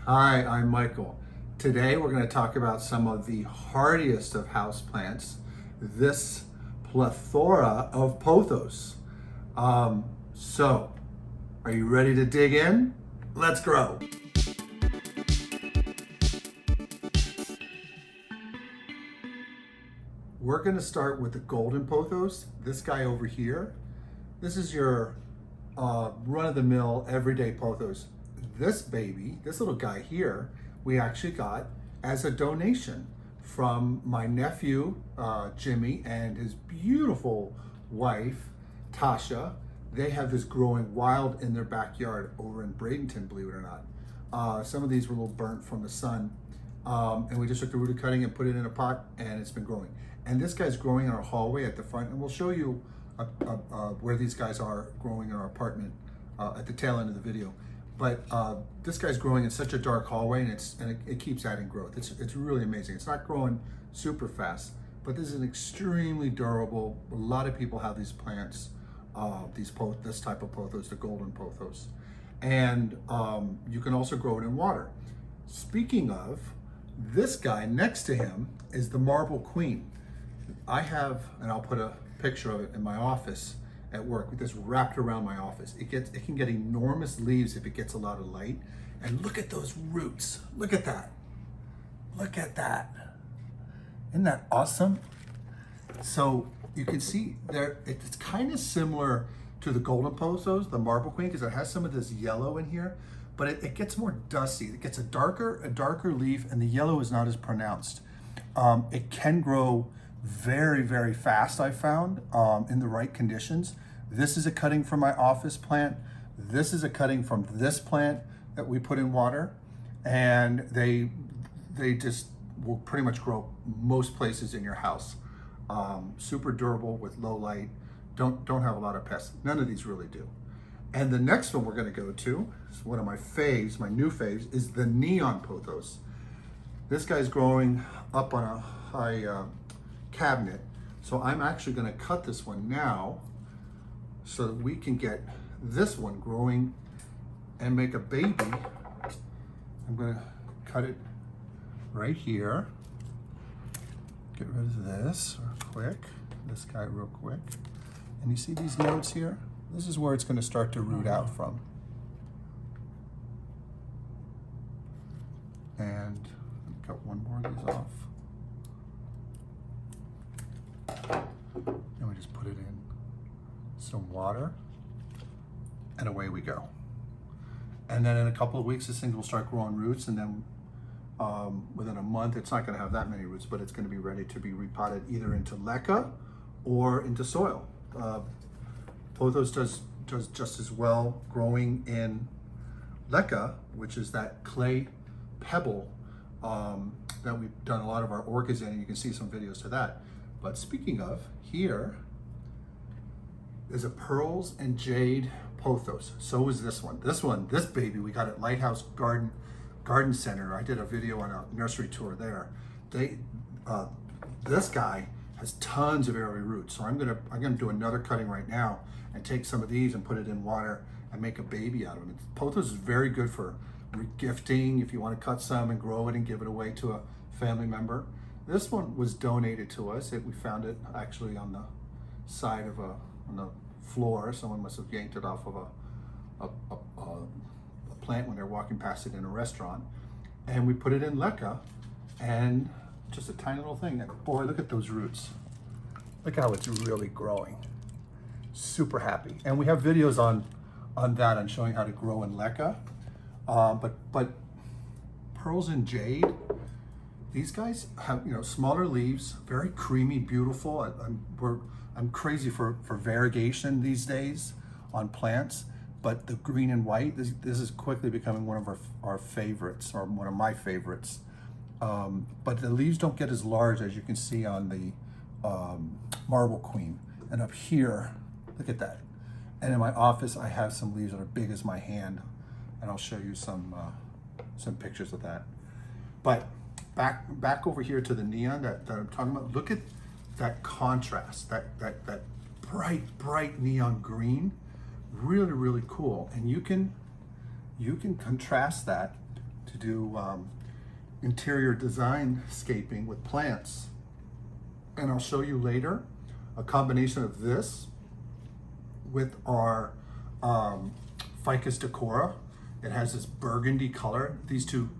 Hi, I'm Michael. Today we're going to talk about some of the hardiest of houseplants, this plethora of pothos. So, are you ready to dig in? Let's grow. We're going to start with the golden pothos. This guy over here. This is your run-of-the-mill everyday pothos. This baby, this little guy here, we actually got as a donation from my nephew, Jimmy, and his beautiful wife, Tasha. They have this growing wild in their backyard over in Bradenton, believe it or not. Some of these were a little burnt from the sun. And we just took the root cutting and put it in a pot, and it's been growing. And this guy's growing in our hallway at the front, and we'll show you where these guys are growing in our apartment at the tail end of the video. But this guy's growing in such a dark hallway, and it keeps adding growth. It's really amazing. It's not growing super fast, but this is an extremely durable. A lot of people have these plants, this type of pothos, the golden pothos, and you can also grow it in water. Speaking of, this guy next to him is the marble queen. I have, and I'll put a picture of it in my office at work, with this wrapped around my office. It can get enormous leaves if it gets a lot of light. And look at those roots. Look at that. Look at that. Isn't that awesome? So you can see there, it's kind of similar to the golden pothos, the marble queen, because it has some of this yellow in here, but it gets more dusty. It gets a darker leaf, and the yellow is not as pronounced. It can grow very, very fast, I found, in the right conditions. This is a cutting from my office plant. This is a cutting from this plant that we put in water, and they just will pretty much grow most places in your house. Super durable with low light. Don't have a lot of pests. None of these really do. And the next one we're going to go to is one of my faves, my new faves, is the neon pothos. This guy's growing up on a high cabinet, so I'm actually going to cut this one now so that we can get this one growing and make a baby. I'm going to cut it right here. Get rid of this real quick, this guy real quick. And you see these nodes here? This is where it's going to start to root out from. And cut one more of these off. And we just put it in some water, and away we go. And then in a couple of weeks, this thing will start growing roots, and then within a month, it's not going to have that many roots, but it's going to be ready to be repotted either into leca or into soil. Pothos does just as well growing in leca, which is that clay pebble that we've done a lot of our orchids in, and you can see some videos to that. But speaking of, here is a pearls and jade pothos. So is this one. This baby we got at Lighthouse Garden Center. I did a video on a nursery tour there. This guy has tons of airy roots. So I'm gonna do another cutting right now and take some of these and put it in water and make a baby out of them. Pothos is very good for regifting if you want to cut some and grow it and give it away to a family member. This one was donated to us. We found it actually on the side of on the floor. Someone must have yanked it off of a plant when they're walking past it in a restaurant. And we put it in leca, and just a tiny little thing. And boy, look at those roots. Look how it's really growing. Super happy. And we have videos on that, on showing how to grow in leca. But pearls and jade, these guys have, smaller leaves, very creamy, beautiful. I'm crazy for variegation these days on plants, but the green and white, this is quickly becoming one of our favorites, or one of my favorites. But the leaves don't get as large as you can see on the marble queen. And up here, look at that. And in my office, I have some leaves that are big as my hand, and I'll show you some pictures of that. But back over here to the neon that I'm talking about. Look at that contrast, that bright neon green. Really, really cool. And you can contrast that to do interior design scaping with plants. And I'll show you later a combination of this with our Ficus decora. It has this burgundy color. These two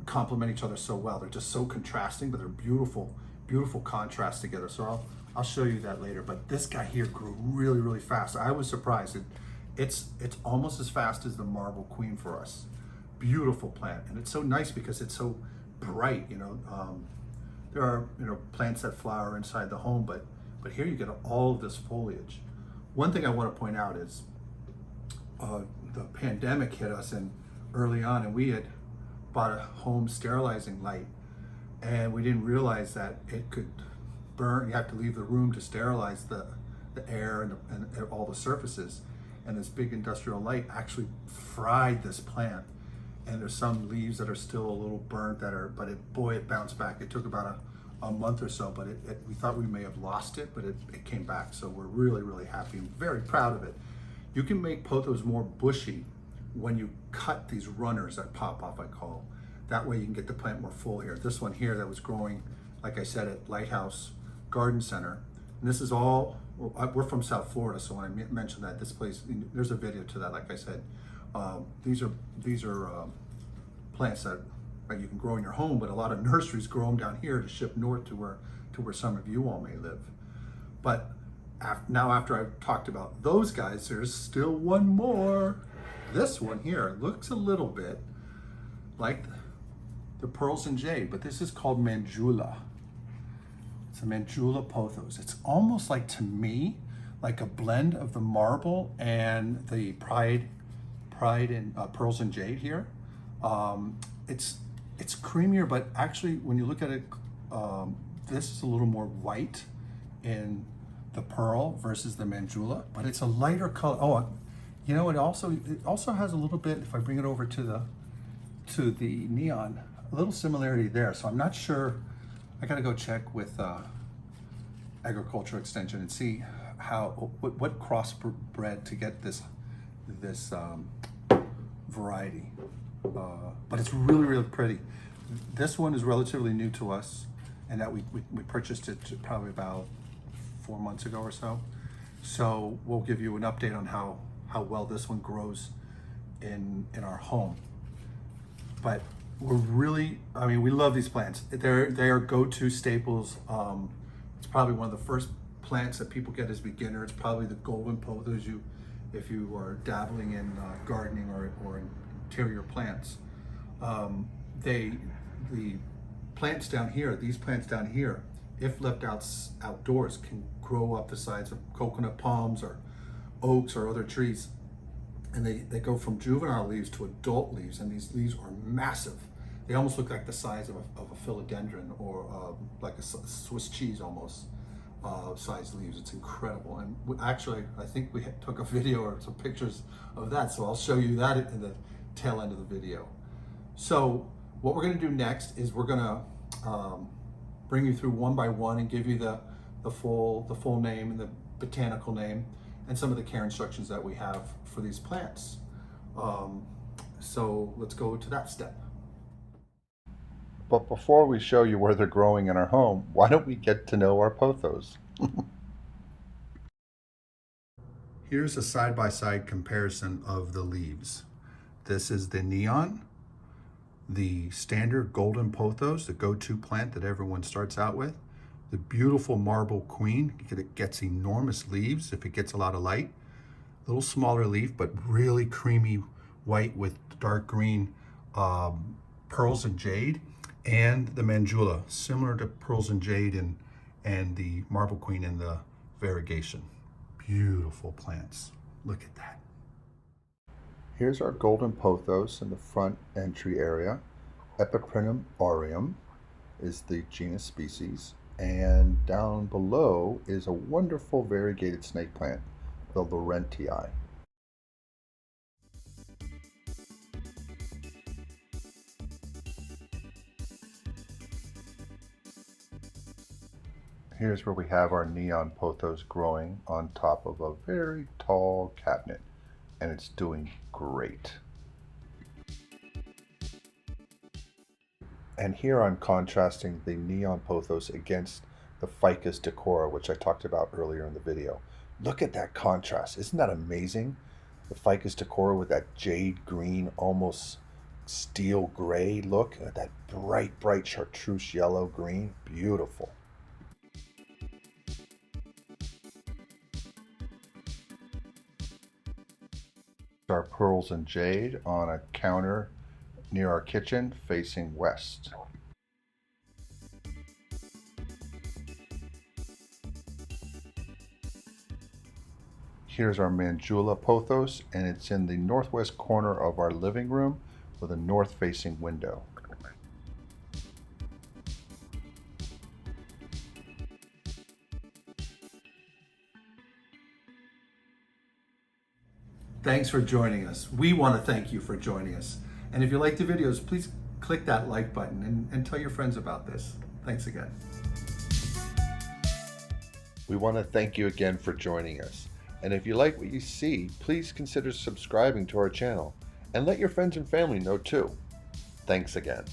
complement each other so well. They're just so contrasting, but they're beautiful, beautiful contrast together. So I'll show you that later. But this guy here grew really, really fast. I was surprised. It's almost as fast as the marble queen for us. Beautiful plant, and it's so nice because it's so bright. You know, there are plants that flower inside the home, but here you get all of this foliage. One thing I want to point out is the pandemic hit us in early on, and we had bought a home sterilizing light, and we didn't realize that it could burn. You have to leave the room to sterilize the air and all the surfaces, and this big industrial light actually fried this plant. And there's some leaves that are still a little burnt but it bounced back. It took about a month or so, but we thought we may have lost it, but it came back. So we're really, really happy and very proud of it. You can make pothos more bushy when you cut these runners that pop off, I call. That way you can get the plant more full here. This one here that was growing, like I said, at Lighthouse Garden Center. And this is all, we're from South Florida, so when I mentioned that, this place, there's a video to that, like I said. These are plants that you can grow in your home, but a lot of nurseries grow them down here to ship north to where some of you all may live. But now after I've talked about those guys, there's still one more. This one here looks a little bit like the pearls and jade, but this is called manjula. It's a manjula pothos. It's almost like, to me, like a blend of the marble and the pride and pearls and jade here. It's creamier, but actually when you look at it, this is a little more white in the pearl versus the manjula, but it's a lighter color. Oh, you know, it also has a little bit, if I bring it over to the neon, a little similarity there. So I'm not sure. I gotta go check with agriculture extension and see what crossbred to get this variety. But it's really, really pretty. This one is relatively new to us, and that we purchased it probably about 4 months ago or so. So we'll give you an update on how well this one grows in our home. But we're really, I mean, we love these plants. They are go-to staples. It's probably one of the first plants that people get as beginners. Probably the golden pothos if you are dabbling in gardening or interior plants. The plants down here, these plants down here, if left outdoors, can grow up the size of coconut palms or oaks or other trees. And they go from juvenile leaves to adult leaves, and these leaves are massive. They almost look like the size of a philodendron or like a Swiss cheese almost size leaves. It's incredible. And actually, I think we took a video or some pictures of that, so I'll show you that in the tail end of the video. So what we're going to do next is we're going to bring you through one by one and give you the full name and the botanical name and some of the care instructions that we have for these plants. So let's go to that step. But before we show you where they're growing in our home, why don't we get to know our pothos? Here's a side-by-side comparison of the leaves. This is the neon, the standard golden pothos, the go-to plant that everyone starts out with. The beautiful marble queen, it gets enormous leaves if it gets a lot of light. A little smaller leaf, but really creamy white with dark green pearls and jade. And the manjula, similar to pearls and jade and the marble queen in the variegation. Beautiful plants. Look at that. Here's our golden pothos in the front entry area. Epiprinum aureum is the genus species, and down below is a wonderful variegated snake plant, the Laurentii. Here's where we have our neon pothos growing on top of a very tall cabinet, and it's doing great. And here I'm contrasting the neon pothos against the ficus decora, which I talked about earlier in the video. Look at that contrast. Isn't that amazing? The ficus decora with that jade green, almost steel gray look, and that bright, bright chartreuse yellow green. Beautiful. Our pearls and jade on a counter near our kitchen facing west. Here's our manjula pothos, and it's in the northwest corner of our living room with a north-facing window. Thanks for joining us. We want to thank you for joining us. And if you like the videos, please click that like button and tell your friends about this. Thanks again. We want to thank you again for joining us. And if you like what you see, please consider subscribing to our channel and let your friends and family know too. Thanks again.